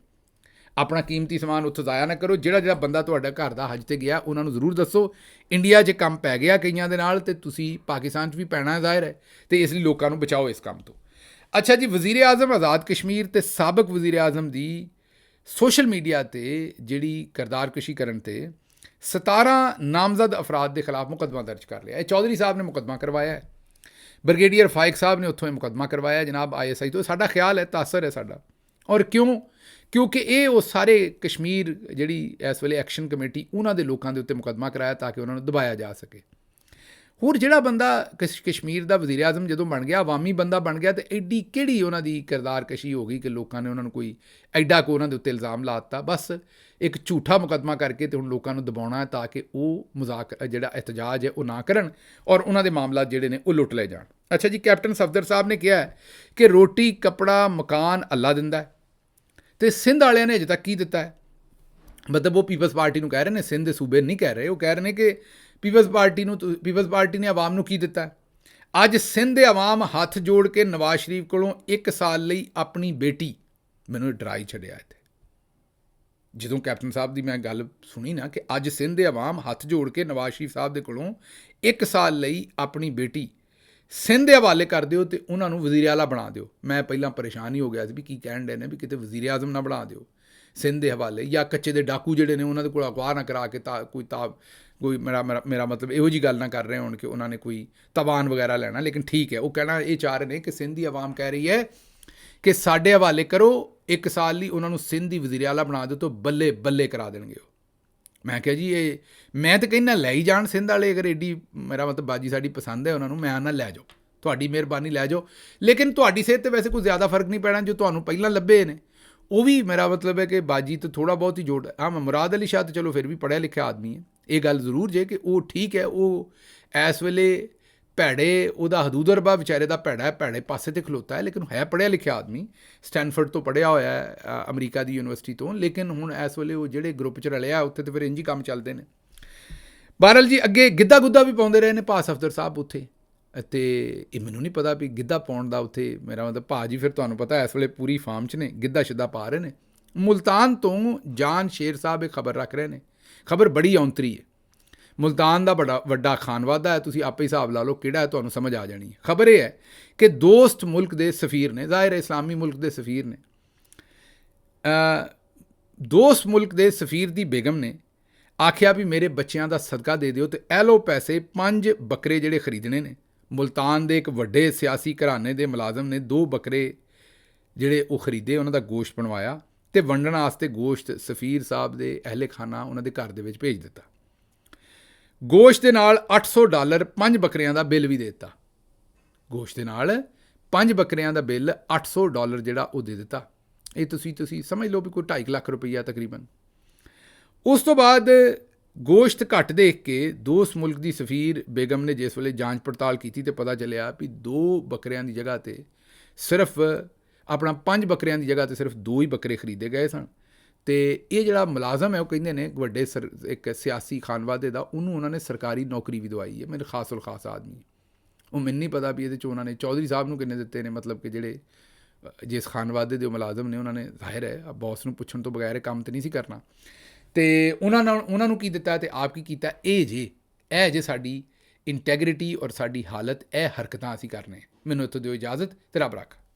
ਆਪਣਾ ਕੀਮਤੀ ਸਮਾਨ ਉੱਥੋਂ ਜ਼ਾਇਆ ਨਾ ਕਰੋ। ਜਿਹੜਾ ਬੰਦਾ ਤੁਹਾਡਾ ਘਰ ਦਾ ਹਜ 'ਤੇ ਗਿਆ ਉਹਨਾਂ ਨੂੰ ਜ਼ਰੂਰ ਦੱਸੋ ਇੰਡੀਆ 'ਚ ਕੰਮ ਪੈ ਗਿਆ ਕਈਆਂ ਦੇ ਨਾਲ, ਅਤੇ ਤੁਸੀਂ ਪਾਕਿਸਤਾਨ 'ਚ ਵੀ ਪੈਣਾ ਜ਼ਾਹਿਰ ਹੈ, ਅਤੇ ਇਸ ਲਈ ਲੋਕਾਂ ਨੂੰ ਬਚਾਓ ਇਸ ਕੰਮ ਤੋਂ। ਅੱਛਾ ਜੀ, ਵਜ਼ੀਰ ਆਜ਼ਮ ਆਜ਼ਾਦ ਕਸ਼ਮੀਰ ਅਤੇ ਸਾਬਕ ਵਜ਼ੀਰ ਆਜ਼ਮ ਦੀ ਸੋਸ਼ਲ ਮੀਡੀਆ 'ਤੇ ਜਿਹੜੀ ਕਿਰਦਾਰਕਸ਼ੀ ਕਰਨ 'ਤੇ 17 ਨਾਮਜ਼ਦ ਅਫਰਾਦ ਦੇ ਖਿਲਾਫ ਮੁਕੱਦਮਾ ਦਰਜ ਕਰ ਲਿਆ। ਇਹ ਚੌਧਰੀ ਸਾਹਿਬ ਨੇ ਮੁਕੱਦਮਾ ਕਰਵਾਇਆ ਹੈ, ਬ੍ਰਿਗੇਡੀਅਰ ਫਾਇਕ ਸਾਹਿਬ ਨੇ ਉੱਥੋਂ ਇਹ ਮੁਕੱਦਮਾ ਕਰਵਾਇਆ ਜਨਾਬ ISI ਤੋਂ। ਸਾਡਾ ਖਿਆਲ ਹੈ ਤਾਸਰ ਹੈ ਸਾਡਾ। ਔਰ ਕਿਉਂਕਿ ਇਹ ਉਹ ਸਾਰੇ ਕਸ਼ਮੀਰ ਜਿਹੜੀ ਇਸ ਵੇਲੇ ਐਕਸ਼ਨ ਕਮੇਟੀ, ਉਹਨਾਂ ਦੇ ਲੋਕਾਂ ਦੇ ਉੱਤੇ ਮੁਕੱਦਮਾ ਕਰਾਇਆ ਤਾਂ ਕਿ ਉਹਨਾਂ ਨੂੰ ਦਬਾਇਆ ਜਾ ਸਕੇ। ਹੋਰ ਜਿਹੜਾ ਬੰਦਾ ਕਸ਼ਮੀਰ ਦਾ ਵਜ਼ੀਰ ਆਜ਼ਮ ਜਦੋਂ ਬਣ ਗਿਆ, ਅਵਾਮੀ ਬੰਦਾ ਬਣ ਗਿਆ, ਅਤੇ ਐਡੀ ਕਿਹੜੀ ਉਹਨਾਂ ਦੀ ਕਿਰਦਾਰਕਸ਼ੀ ਹੋ ਗਈ ਕਿ ਲੋਕਾਂ ਨੇ ਉਹਨਾਂ ਨੂੰ ਕੋਈ ਐਡਾ ਕੋ ਉਹਨਾਂ ਦੇ ਉੱਤੇ ਇਲਜ਼ਾਮ ਲਾ ਦਿੱਤਾ। ਬਸ ਇੱਕ ਝੂਠਾ ਮੁਕੱਦਮਾ ਕਰਕੇ ਅਤੇ ਹੁਣ ਲੋਕਾਂ ਨੂੰ ਦਬਾਉਣਾ ਹੈ ਤਾਂ ਕਿ ਉਹ ਜਿਹੜਾ ਇਹਤਜਾਜ ਹੈ ਉਹ ਨਾ ਕਰਨ ਔਰ ਉਹਨਾਂ ਦੇ ਮਾਮਲਾ ਜਿਹੜੇ ਨੇ ਉਹ ਲੁੱਟ ਲਏ ਜਾਣ। ਅੱਛਾ ਜੀ, ਕੈਪਟਨ ਸਫਦਰ ਸਾਹਿਬ ਨੇ ਕਿਹਾ ਹੈ ਕਿ ਰੋਟੀ ਕੱਪੜਾ ਮਕਾਨ ਅੱਲਾ ਦਿੰਦਾ ਹੈ, ਅਤੇ ਸਿੰਧ ਵਾਲਿਆਂ ਨੇ ਅਜੇ ਤੱਕ ਕੀ ਦਿੱਤਾ ਹੈ? ਮਤਲਬ ਉਹ ਪੀਪਲਸ ਪਾਰਟੀ ਨੂੰ ਕਹਿ ਰਹੇ ਨੇ, ਸਿੰਧ ਦੇ ਸੂਬੇ ਨਹੀਂ ਕਹਿ ਰਹੇ। ਉਹ ਕਹਿ ਰਹੇ ਨੇ ਕਿ ਪੀਪਲਸ ਪਾਰਟੀ ਨੇ ਆਵਾਮ ਨੂੰ ਕੀ ਦਿੱਤਾ? ਅੱਜ ਸਿੰਧ ਦੇ ਆਵਾਮ ਹੱਥ ਜੋੜ ਕੇ ਨਵਾਜ਼ ਸ਼ਰੀਫ ਕੋਲੋਂ 1 ਸਾਲ ਲਈ ਆਪਣੀ ਬੇਟੀ, ਮੈਨੂੰ ਇਹ ਡਰਾ ਹੀ ਛੱਡਿਆ ਇੱਥੇ ਜਦੋਂ ਕੈਪਟਨ ਸਾਹਿਬ ਦੀ ਮੈਂ ਗੱਲ ਸੁਣੀ ਨਾ, ਕਿ ਅੱਜ ਸਿੰਧ ਦੇ ਆਵਾਮ ਹੱਥ ਜੋੜ ਕੇ ਨਵਾਜ਼ ਸ਼ਰੀਫ ਸਾਹਿਬ ਦੇ ਕੋਲੋਂ 1 ਸਾਲ ਲਈ ਆਪਣੀ ਬੇਟੀ ਸਿੰਧ ਦੇ ਹਵਾਲੇ ਕਰ ਦਿਓ ਅਤੇ ਉਹਨਾਂ ਨੂੰ ਵਜ਼ੀਰ ਆਲਾ ਬਣਾ ਦਿਓ। ਮੈਂ ਪਹਿਲਾਂ ਪਰੇਸ਼ਾਨ ਹੀ ਹੋ ਗਿਆ ਸੀ ਵੀ ਕੀ ਕਹਿਣ ਡੇ ਨੇ, ਵੀ ਕਿਤੇ ਵਜ਼ੀਰ ਆਜ਼ਮ ਨਾ ਬਣਾ ਦਿਓ ਸਿੰਧ ਦੇ ਹਵਾਲੇ, ਜਾਂ ਕੱਚੇ ਦੇ ਡਾਕੂ ਜਿਹੜੇ ਨੇ ਉਹਨਾਂ ਦੇ ਕੋਲ ਅਗਵਾ ਨਾ ਕਰਾ ਕੇ ਕੋਈ ਮੇਰਾ ਮਤਲਬ ਇਹੋ ਜਿਹੀ ਗੱਲ ਨਾ ਕਰ ਰਹੇ ਹੋਣ ਕਿ ਉਹਨਾਂ ਨੇ ਕੋਈ ਤਵਾਨ ਵਗੈਰਾ ਲੈਣਾ। ਲੇਕਿਨ ਠੀਕ ਹੈ, ਉਹ ਕਹਿਣਾ ਇਹ ਚਾਹ ਰਹੇ ਨੇ ਕਿ ਸਿੰਧ ਦੀ ਆਵਾਮ ਕਹਿ ਰਹੀ ਹੈ ਕਿ ਸਾਡੇ ਹਵਾਲੇ ਕਰੋ 1 ਸਾਲ ਲਈ, ਉਹਨਾਂ ਨੂੰ ਸਿੰਧ ਦੀ ਵਜ਼ੀਰ ਆਲਾ ਬਣਾ ਦਿਓ ਤਾਂ ਬੱਲੇ ਬੱਲੇ ਕਰਾ ਦੇਣਗੇ ਉਹ। ਮੈਂ ਕਿਹਾ ਜੀ ਇਹ ਮੈਂ ਤਾਂ ਕਹਿੰਦਾ ਲੈ ਹੀ ਜਾਣ ਸਿੰਧ ਵਾਲੇ, ਅਗਰ ਐਡੀ ਮੇਰਾ ਮਤਲਬ ਬਾਜੀ ਸਾਡੀ ਪਸੰਦ ਹੈ ਉਹਨਾਂ ਨੂੰ, ਮੈਂ ਨਾ ਲੈ ਜਾਓ, ਤੁਹਾਡੀ ਮਿਹਰਬਾਨੀ ਲੈ ਜਾਓ। ਲੇਕਿਨ ਤੁਹਾਡੀ ਸਿਹਤ 'ਤੇ ਵੈਸੇ ਕੋਈ ਜ਼ਿਆਦਾ ਫਰਕ ਨਹੀਂ ਪੈਣਾ, ਜੋ ਤੁਹਾਨੂੰ ਪਹਿਲਾਂ ਲੱਭੇ ਨੇ ਉਹ ਵੀ ਮੇਰਾ ਮਤਲਬ ਹੈ ਕਿ ਬਾਜੀ ਤੋਂ ਥੋੜ੍ਹਾ ਬਹੁਤ ਹੀ ਜੋੜ। ਹਾਂ, ਮੁਰਾਦ ਅਲੀ ਸ਼ਾਹ ਤਾਂ ਚਲੋ ਫਿਰ ਵੀ ਪੜ੍ਹਿਆ ਲਿਖਿਆ ਆਦਮੀ ਹੈ, ਇਹ ਗੱਲ ਜ਼ਰੂਰ ਜੇ ਕਿ ਉਹ ਠੀਕ ਹੈ, ਉਹ ਇਸ ਵੇਲੇ ਭੈੜੇ ਉਹਦਾ ਹਦੂਦਰਬਾ ਵਿਚਾਰੇ ਦਾ ਭੈੜੇ ਪਾਸੇ 'ਤੇ ਖਲੋਤਾ ਹੈ, ਲੇਕਿਨ ਹੈ ਪੜ੍ਹਿਆ ਲਿਖਿਆ ਆਦਮੀ, ਸਟੈਨਫੋਰਡ ਤੋਂ ਪੜ੍ਹਿਆ ਹੋਇਆ ਹੈ, ਅਮਰੀਕਾ ਦੀ ਯੂਨੀਵਰਸਿਟੀ ਤੋਂ। ਲੇਕਿਨ ਹੁਣ ਇਸ ਵੇਲੇ ਉਹ ਜਿਹੜੇ ਗਰੁੱਪ 'ਚ ਰਲਿਆ ਉੱਥੇ ਤਾਂ ਫਿਰ ਇੰਝ ਹੀ ਕੰਮ ਚੱਲਦੇ ਨੇ। ਬਹਰਹਾਲ ਜੀ, ਅੱਗੇ ਗਿੱਧਾ ਗੁੱਧਾ ਵੀ ਪਾਉਂਦੇ ਰਹੇ ਨੇ ਭਾ ਸਫਦਰ ਸਾਹਿਬ ਉੱਥੇ, ਅਤੇ ਇਹ ਮੈਨੂੰ ਨਹੀਂ ਪਤਾ ਵੀ ਗਿੱਧਾ ਪਾਉਣ ਦਾ ਉੱਥੇ ਮੇਰਾ ਮਤਲਬ ਭਾ ਜੀ ਫਿਰ ਤੁਹਾਨੂੰ ਪਤਾ ਇਸ ਵੇਲੇ ਪੂਰੀ ਫਾਰਮ 'ਚ ਨੇ, ਗਿੱਧਾ ਸ਼ਿੱਧਾ ਪਾ ਰਹੇ ਨੇ। ਮੁਲਤਾਨ ਤੋਂ ਜਾਨ ਸ਼ੇਰ ਸਾਹਿਬ ਇਹ ਖਬਰ ਰੱਖ ਰਹੇ ਨੇ, ਖਬਰ ਬੜੀ ਔਂਤਰੀ ਹੈ। ਮੁਲਤਾਨ ਦਾ ਵੱਡਾ ਖਾਨਵਾਦਾ ਹੈ, ਤੁਸੀਂ ਆਪੇ ਹਿਸਾਬ ਲਾ ਲਓ ਕਿਹੜਾ ਹੈ, ਤੁਹਾਨੂੰ ਸਮਝ ਆ ਜਾਣੀ ਹੈ। ਖਬਰ ਇਹ ਹੈ ਕਿ ਦੋਸਤ ਮੁਲਕ ਦੇ ਸਫੀਰ ਨੇ, ਜ਼ਾਹਿਰ ਇਸਲਾਮੀ ਮੁਲਕ ਦੇ ਸਫੀਰ ਨੇ, ਦੋਸਤ ਮੁਲਕ ਦੇ ਸਫੀਰ ਦੀ ਬੇਗਮ ਨੇ ਆਖਿਆ ਵੀ ਮੇਰੇ ਬੱਚਿਆਂ ਦਾ ਸਦਕਾ ਦੇ ਦਿਓ, ਅਤੇ ਇਹ ਲਓ ਪੈਸੇ 5 ਬੱਕਰੇ ਜਿਹੜੇ ਖਰੀਦਣੇ ਨੇ। ਮੁਲਤਾਨ ਦੇ ਇੱਕ ਵੱਡੇ ਸਿਆਸੀ ਘਰਾਣੇ ਦੇ ਮੁਲਾਜ਼ਮ ਨੇ 2 ਬੱਕਰੇ ਜਿਹੜੇ ਉਹ ਖਰੀਦੇ, ਉਹਨਾਂ ਦਾ ਗੋਸ਼ਤ ਬਣਵਾਇਆ ਅਤੇ ਵੰਡਣ ਵਾਸਤੇ ਗੋਸ਼ਤ ਸਫੀਰ ਸਾਹਿਬ ਦੇ ਅਹਿਲੇ ਖਾਨਾ ਉਹਨਾਂ ਦੇ ਘਰ ਦੇ ਵਿੱਚ ਭੇਜ ਦਿੱਤਾ। ਗੋਸ਼ਤ ਦੇ ਨਾਲ $800 5 ਬੱਕਰਿਆਂ ਦਾ ਬਿੱਲ ਵੀ ਦੇ ਦਿੱਤਾ। ਗੋਸ਼ਤ ਦੇ ਨਾਲ 5 ਬੱਕਰਿਆਂ ਦਾ ਬਿੱਲ $800 ਜਿਹੜਾ ਉਹ ਦੇ ਦਿੱਤਾ। ਇਹ ਤੁਸੀਂ ਸਮਝ ਲਓ ਵੀ ਕੋਈ 2.5 ਲੱਖ ਰੁਪਈਆ ਤਕਰੀਬਨ। ਉਸ ਤੋਂ ਬਾਅਦ ਗੋਸ਼ਤ ਘੱਟ ਦੇਖ ਕੇ ਦੋਸਤ ਮੁਲਕ ਦੀ ਸਫੀਰ ਬੇਗਮ ਨੇ ਜਿਸ ਵੇਲੇ ਜਾਂਚ ਪੜਤਾਲ ਕੀਤੀ ਤਾਂ ਪਤਾ ਚੱਲਿਆ ਵੀ 2 ਬੱਕਰਿਆਂ ਦੀ ਜਗ੍ਹਾ 'ਤੇ ਸਿਰਫ 5 ਬੱਕਰਿਆਂ ਦੀ ਜਗ੍ਹਾ 'ਤੇ ਸਿਰਫ 2 ਹੀ ਬੱਕਰੇ ਖਰੀਦੇ ਗਏ ਸਨ। ਅਤੇ ਇਹ ਜਿਹੜਾ ਮੁਲਾਜ਼ਮ ਹੈ ਉਹ ਕਹਿੰਦੇ ਨੇ ਵੱਡੇ ਇੱਕ ਸਿਆਸੀ ਖਾਨਵਾਦੇ ਦਾ, ਉਹਨੂੰ ਉਹਨਾਂ ਨੇ ਸਰਕਾਰੀ ਨੌਕਰੀ ਵੀ ਦਵਾਈ ਹੈ। ਮੇਰੇ ਖਾਸ ਉਲ ਖਾਸ ਆਦਮੀ, ਉਹ ਮੈਨੂੰ ਨਹੀਂ ਪਤਾ ਵੀ ਇਹਦੇ 'ਚ ਉਹਨਾਂ ਨੇ ਚੌਧਰੀ ਸਾਹਿਬ ਨੂੰ ਕਿੰਨੇ ਦਿੱਤੇ ਨੇ, ਮਤਲਬ ਕਿ ਜਿਹੜੇ ਜਿਸ ਖਾਨਵਾਦੇ ਦੇ ਮੁਲਾਜ਼ਮ ਨੇ ਉਹਨਾਂ ਨੇ, ਜ਼ਾਹਿਰ ਹੈ ਬੌਸ ਨੂੰ ਪੁੱਛਣ ਤੋਂ ਬਗੈਰ ਕੰਮ ਤਾਂ ਨਹੀਂ ਸੀ ਕਰਨਾ, ਅਤੇ ਉਹਨਾਂ ਨੂੰ ਕੀ ਦਿੱਤਾ ਅਤੇ ਆਪ ਕੀ ਕੀਤਾ। ਇਹ ਜੇ ਸਾਡੀ ਇੰਟੈਗਰਿਟੀ ਔਰ ਸਾਡੀ ਹਾਲਤ, ਇਹ ਹਰਕਤਾਂ ਅਸੀਂ ਕਰਨੇ। ਮੈਨੂੰ ਇੱਥੋਂ ਦਿਓ ਇਜਾਜ਼ਤ, ਤੇ ਰੱਬ ਰੱਖ।